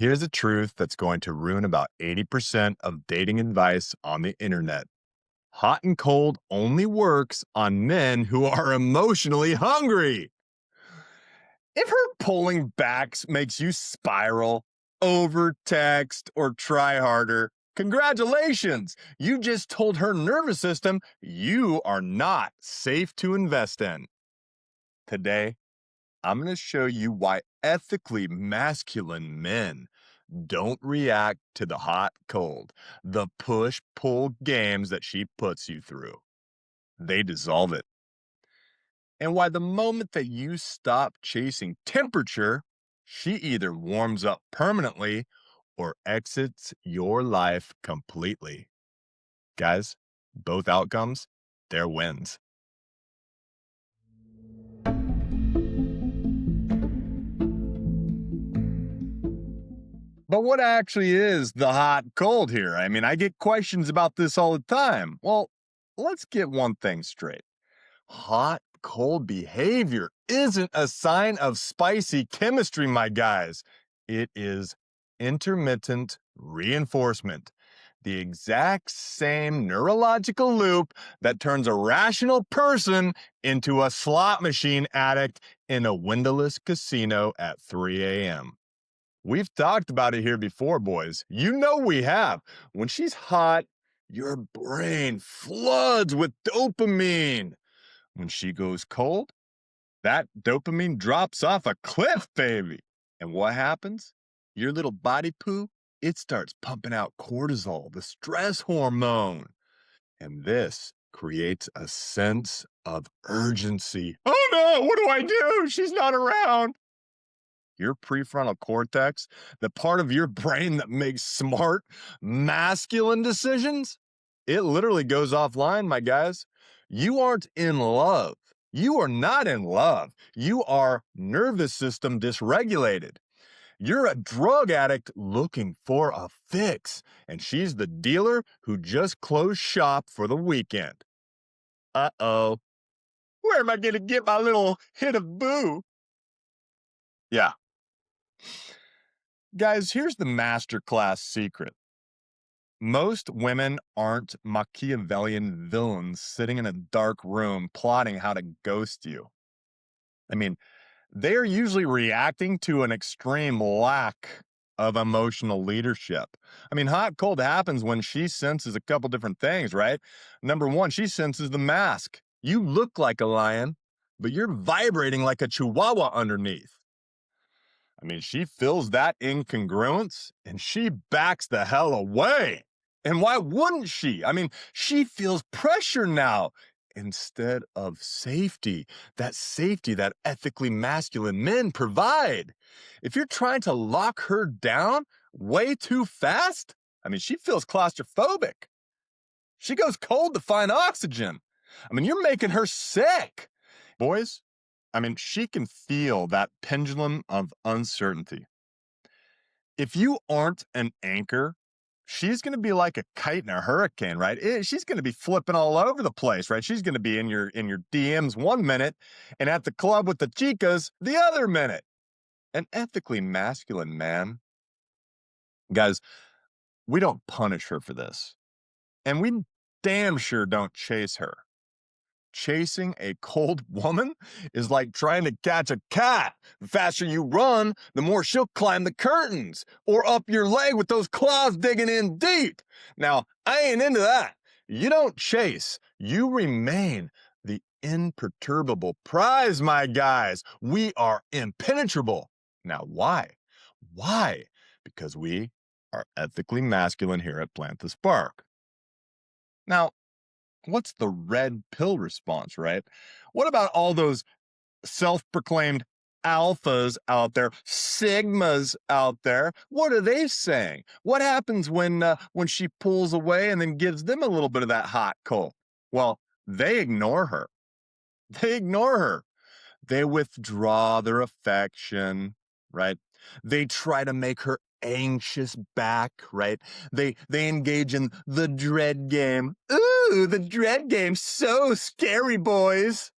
Here's a truth that's going to ruin about 80% of dating advice on the internet. Hot and cold only works on men who are emotionally hungry. If her pulling backs makes you spiral, over text, or try harder, congratulations. You just told her nervous system you are not safe to invest in. Today, I'm going to show you why ethically masculine men don't react to the hot cold, the push pull games that she puts you through. They dissolve it. And why the moment that you stop chasing temperature, she either warms up permanently or exits your life completely. Guys, both outcomes, they're wins. But what actually is the hot cold here? I mean, I get questions about this all the time. Well, let's get one thing straight. Hot cold behavior isn't a sign of spicy chemistry, my guys. It is intermittent reinforcement. The exact same neurological loop that turns a rational person into a slot machine addict in a windowless casino at 3 a.m. We've talked about it here before, boys. You know we have. When she's hot, your brain floods with dopamine. When she goes cold, that dopamine drops off a cliff, baby. And what happens? Your little body poo, it starts pumping out cortisol, the stress hormone. And this creates a sense of urgency. Oh no, what do I do? She's not around. Your prefrontal cortex, the part of your brain that makes smart, masculine decisions, it literally goes offline, my guys. You aren't in love. You are not in love. You are nervous system dysregulated. You're a drug addict looking for a fix, and she's the dealer who just closed shop for the weekend. Uh-oh. Where am I going to get my little hit of boo? Yeah. Guys, here's the masterclass secret. Most women aren't Machiavellian villains sitting in a dark room plotting how to ghost you. I mean, they're usually reacting to an extreme lack of emotional leadership. I mean, hot cold happens when she senses a couple different things, right? Number one, she senses the mask. You look like a lion, but you're vibrating like a chihuahua underneath. I mean, she feels that incongruence and she backs the hell away. And why wouldn't she? I mean, she feels pressure now instead of safety that ethically masculine men provide. If you're trying to lock her down way too fast, I mean, she feels claustrophobic. She goes cold to find oxygen. I mean, you're making her sick. Boys, I mean, she can feel that pendulum of uncertainty. If you aren't an anchor, she's going to be like a kite in a hurricane, right? She's going to be flipping all over the place, right? She's going to be in your DMs 1 minute and at the club with the chicas the other minute. An ethically masculine man, guys, we don't punish her for this. And we damn sure don't chase her. Chasing a cold woman is like trying to catch a cat. The faster you run, the more she'll climb the curtains or up your leg with those claws digging in deep. Now, I ain't into that. You don't chase, you remain the imperturbable prize, my guys. We are impenetrable. Now, why? Why? Because we are ethically masculine here at Plant the Spark. Now, what's the red pill response, right? What about all those self-proclaimed alphas out there, sigmas out there? What are they saying? What happens when she pulls away and then gives them a little bit of that hot cold? Well, they ignore her. They ignore her. They withdraw their affection, right? They try to make her anxious back, right? They engage in the dread game. Ooh, the dread game, so scary, boys.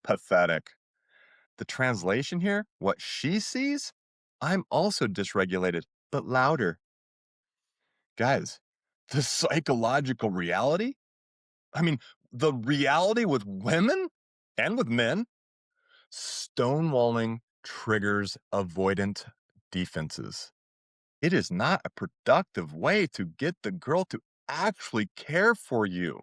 Pathetic. The translation here, what she sees? I'm also dysregulated, but louder. Guys, the psychological reality? I mean, the reality with women and with men, stonewalling triggers avoidant defenses. It is not a productive way to get the girl to actually care for you.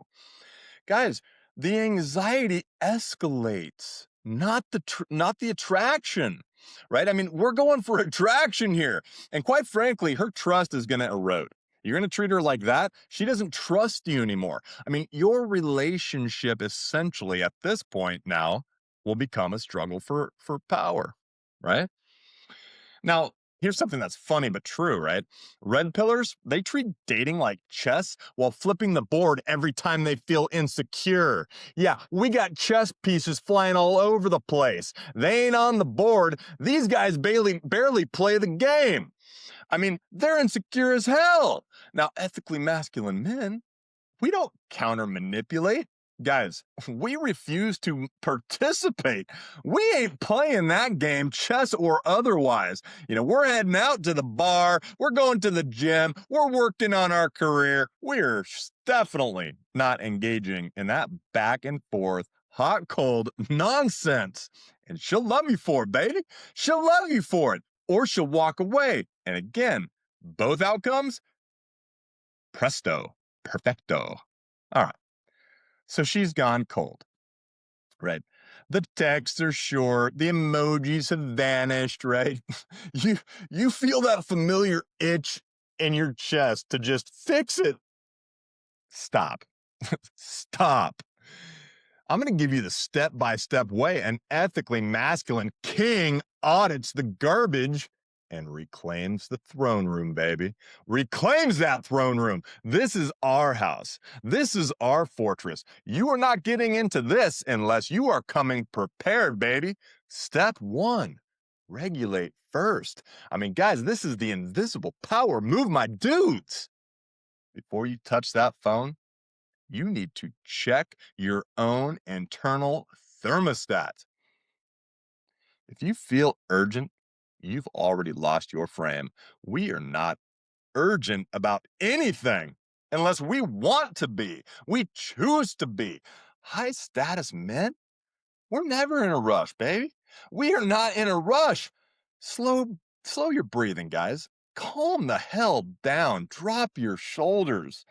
Guys, the anxiety escalates, not the attraction, right? I mean, we're going for attraction here. And quite frankly, her trust is going to erode. You're going to treat her like that. She doesn't trust you anymore. I mean, your relationship essentially at this point now will become a struggle for power, right? Now, here's something that's funny but true, right? Red pillars, they treat dating like chess while flipping the board every time they feel insecure. Yeah, we got chess pieces flying all over the place. They ain't on the board. These guys barely play the game. I mean, they're insecure as hell. Now, ethically masculine men, we don't counter manipulate. Guys, we refuse to participate. We ain't playing that game, chess or otherwise. We're heading out to the bar, we're going to the gym, we're working on our career. We're definitely not engaging in that back and forth, hot, cold nonsense. And she'll love you for it, baby. She'll love you for it, or she'll walk away. And again, both outcomes, presto, perfecto. All right. So she's gone cold, right? The texts are short, the emojis have vanished, right? you you feel that familiar itch in your chest to just fix it. Stop. Stop. I'm going to give you the step-by-step way an ethically masculine king audits the garbage and reclaims the throne room, baby. Reclaims that throne room. This is our house. This is our fortress. You are not getting into this unless you are coming prepared, baby. Step one, regulate first. I mean, guys, this is the invisible power move, my dudes. Before you touch that phone, you need to check your own internal thermostat. If you feel urgent, you've already lost your frame. We are not urgent about anything unless we want to be. We choose to be. High status men, we're never in a rush, baby. We are not in a rush. Slow your breathing, guys. Calm the hell down. Drop your shoulders.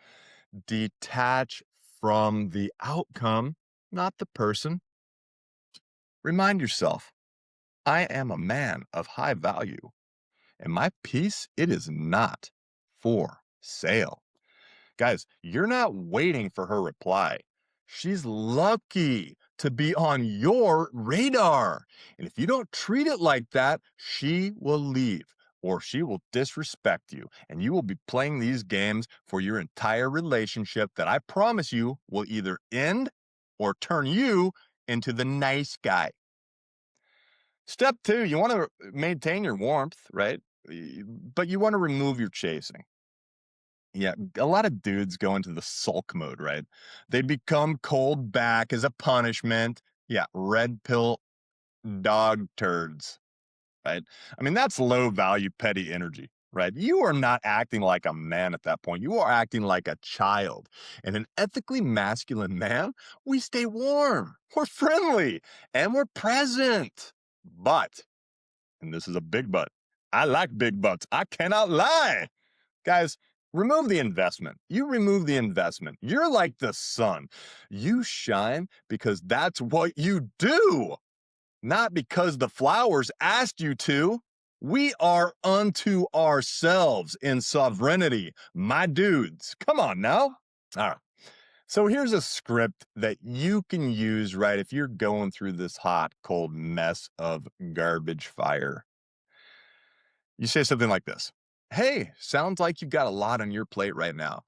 Detach from the outcome, not the person. Remind yourself, I am a man of high value, and my peace, it is not for sale. Guys, you're not waiting for her reply. She's lucky to be on your radar. And if you don't treat it like that, she will leave or she will disrespect you. And you will be playing these games for your entire relationship that I promise you will either end or turn you into the nice guy. Step two, you want to maintain your warmth, right? But you want to remove your chasing. Yeah, a lot of dudes go into the sulk mode, right? They become cold back as a punishment. Yeah, red pill dog turds, right? I mean, that's low value petty energy, right? You are not acting like a man at that point. You are acting like a child. And an ethically masculine man, we stay warm, we're friendly, and we're present. But, and this is a big but, I like big butts. I cannot lie. Guys, remove the investment. You remove the investment. You're like the sun. You shine because that's what you do, not because the flowers asked you to. We are unto ourselves in sovereignty, my dudes. Come on now. All right. So here's a script that you can use, right, if you're going through this hot, cold mess of garbage fire. You say something like this. Hey, sounds like you've got a lot on your plate right now.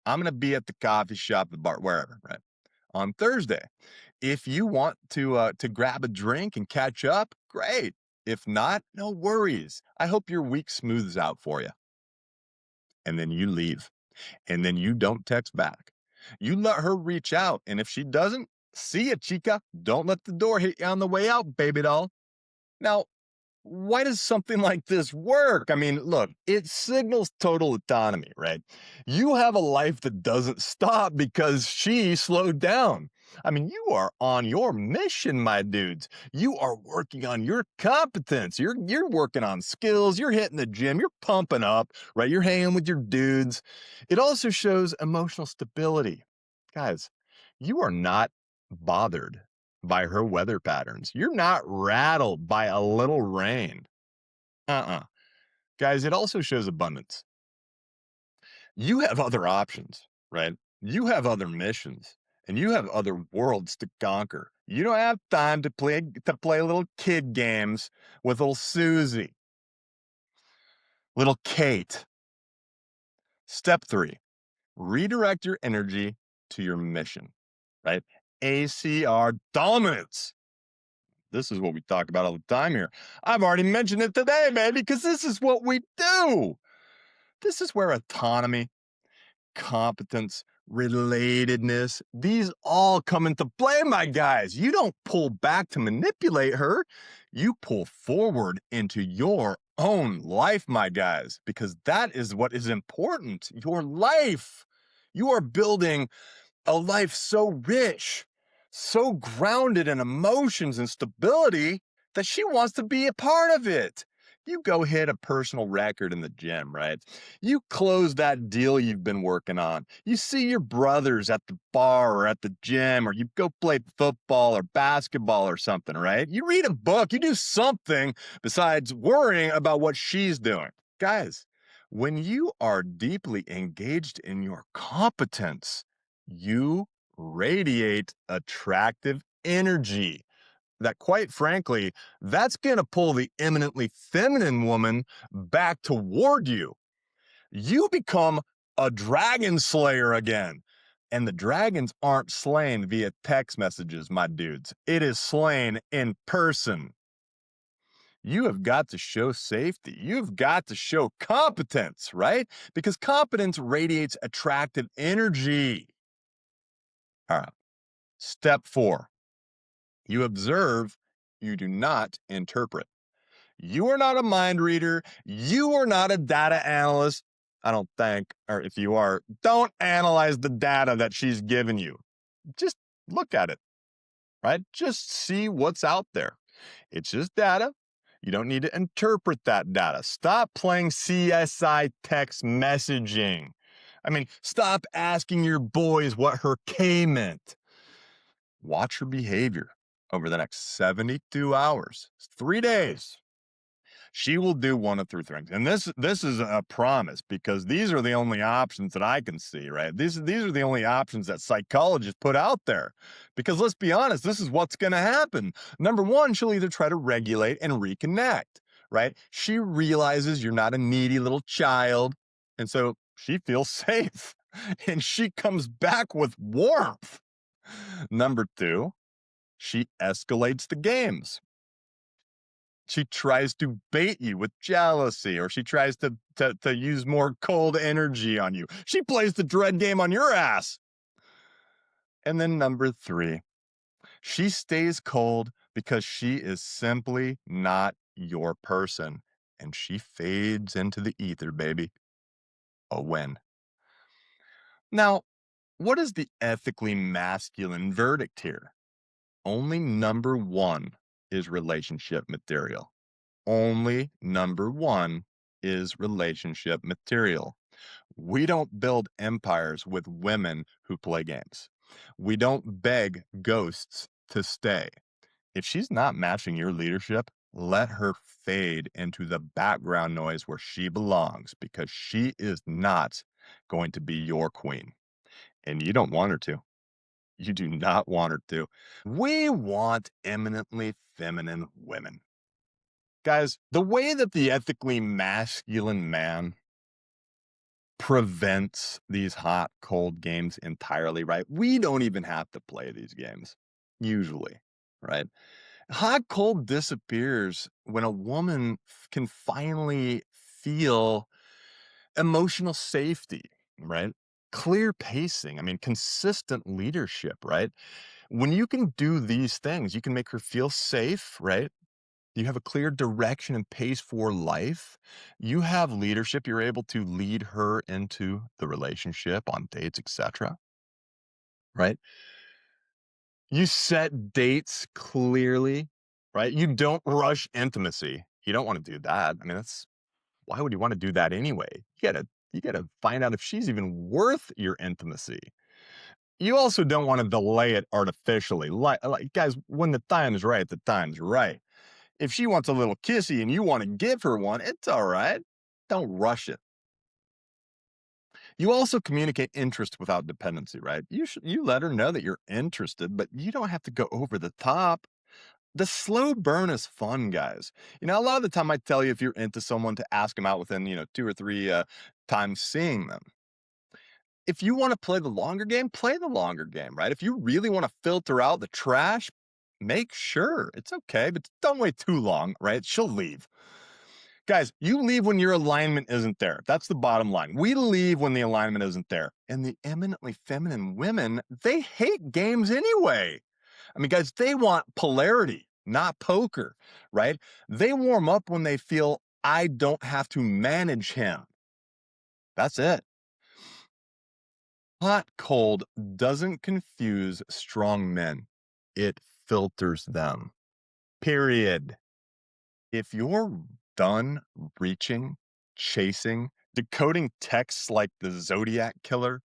I'm going to be at the coffee shop, the bar, wherever, right? On Thursday. If you want to grab a drink and catch up, great. If not, no worries. I hope your week smooths out for you. And then you leave. And then you don't text back. You let her reach out. And if she doesn't, see ya, chica. Don't let the door hit you on the way out, baby doll. Now, Why does something like this work? I mean, look, it signals total autonomy, right? You have a life that doesn't stop because she slowed down. I mean, you are on your mission, my dudes. You are working on your competence. You're working on skills. You're hitting the gym. You're pumping up, right? You're hanging with your dudes. It also shows emotional stability. Guys, you are not bothered by her weather patterns. You're not rattled by a little rain. Uh-uh. Guys, it also shows abundance. You have other options, right? You have other missions and you have other worlds to conquer. You don't have time to play little kid games with little Susie, little Kate. Step 3, redirect your energy to your mission, right? ACR dominance. This is what we talk about all the time here. I've already mentioned it today, baby, because this is what we do. This is where autonomy, competence, relatedness, these all come into play, my guys. You don't pull back to manipulate her. You pull forward into your own life, my guys, because that is what is important. Your life. You are building a life so rich, so grounded in emotions and stability that she wants to be a part of it. You go hit a personal record in the gym, right? You close that deal you've been working on. You see your brothers at the bar or at the gym, or you go play football or basketball or something, right? You read a book, you do something besides worrying about what she's doing. Guys, when you are deeply engaged in your competence, you radiate attractive energy that, quite frankly, that's going to pull the eminently feminine woman back toward you. You become a dragon slayer again. And the dragons aren't slain via text messages, my dudes. It is slain in person. You have got to show safety. You've got to show competence, right? Because competence radiates attractive energy. All right. Step 4, you observe, you do not interpret. You are not a mind reader. You are not a data analyst. I don't think, or if you are, don't analyze the data that she's given you. Just look at it, right? Just see what's out there. It's just data. You don't need to interpret that data. Stop playing CSI text messaging. I mean, stop asking your boys what her K meant. Watch her behavior over the next 72 hours, 3 days. She will do one of three things. And this is a promise because these are the only options that I can see, right? These are the only options that psychologists put out there. Because let's be honest, this is what's going to happen. Number one, she'll either try to regulate and reconnect, right? She realizes you're not a needy little child. And so she feels safe and she comes back with warmth. Number two, she escalates the games. She tries to bait you with jealousy, or she tries to use more cold energy on you. She plays the dread game on your ass. And then number three, she stays cold because she is simply not your person. And she fades into the ether, baby. A win. Now, what is the ethically masculine verdict here? Only number one is relationship material. Only number one is relationship material. We don't build empires with women who play games. We don't beg ghosts to stay. If she's not matching your leadership, let her fade into the background noise where she belongs because she is not going to be your queen. And you don't want her to. You do not want her to. We want eminently feminine women. Guys, the way that the ethically masculine man prevents these hot, cold games entirely, right? We don't even have to play these games, usually, right? Hot, cold disappears when a woman can finally feel emotional safety, right? Clear pacing, I mean, consistent leadership, right? When you can do these things, you can make her feel safe, right? You have a clear direction and pace for life. You have leadership. You're able to lead her into the relationship on dates, etc. Right? You set dates clearly, right? You don't rush intimacy. You don't want to do that. I mean, that's why would you want to do that anyway? You gotta find out if she's even worth your intimacy. You also don't want to delay it artificially. Like guys, when the time is right, the time's right. If she wants a little kissy and you want to give her one, it's all right. Don't rush it. You also communicate interest without dependency, right? You let her know that you're interested, but you don't have to go over the top. The slow burn is fun, guys. A lot of the time I tell you if you're into someone to ask them out within, 2 or 3 times seeing them. If you want to play the longer game, right? If you really want to filter out the trash, make sure it's okay, but don't wait too long, right? She'll leave. Guys, you leave when your alignment isn't there. That's the bottom line. We leave when the alignment isn't there. And the eminently feminine women, they hate games anyway. I mean, guys, they want polarity, not poker, right? They warm up when they feel I don't have to manage him. That's it. Hot cold doesn't confuse strong men, it filters them. Period. If you're done reaching, chasing, decoding texts like the Zodiac Killer,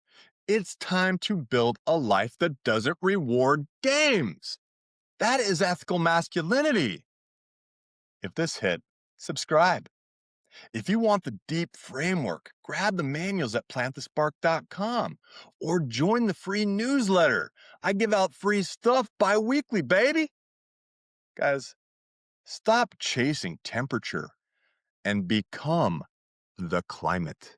it's time to build a life that doesn't reward games. That is ethical masculinity. If this hit, subscribe. If you want the deep framework, grab the manuals at plantthespark.com or join the free newsletter. I give out free stuff bi-weekly, baby. Guys, stop chasing temperature and become the climate.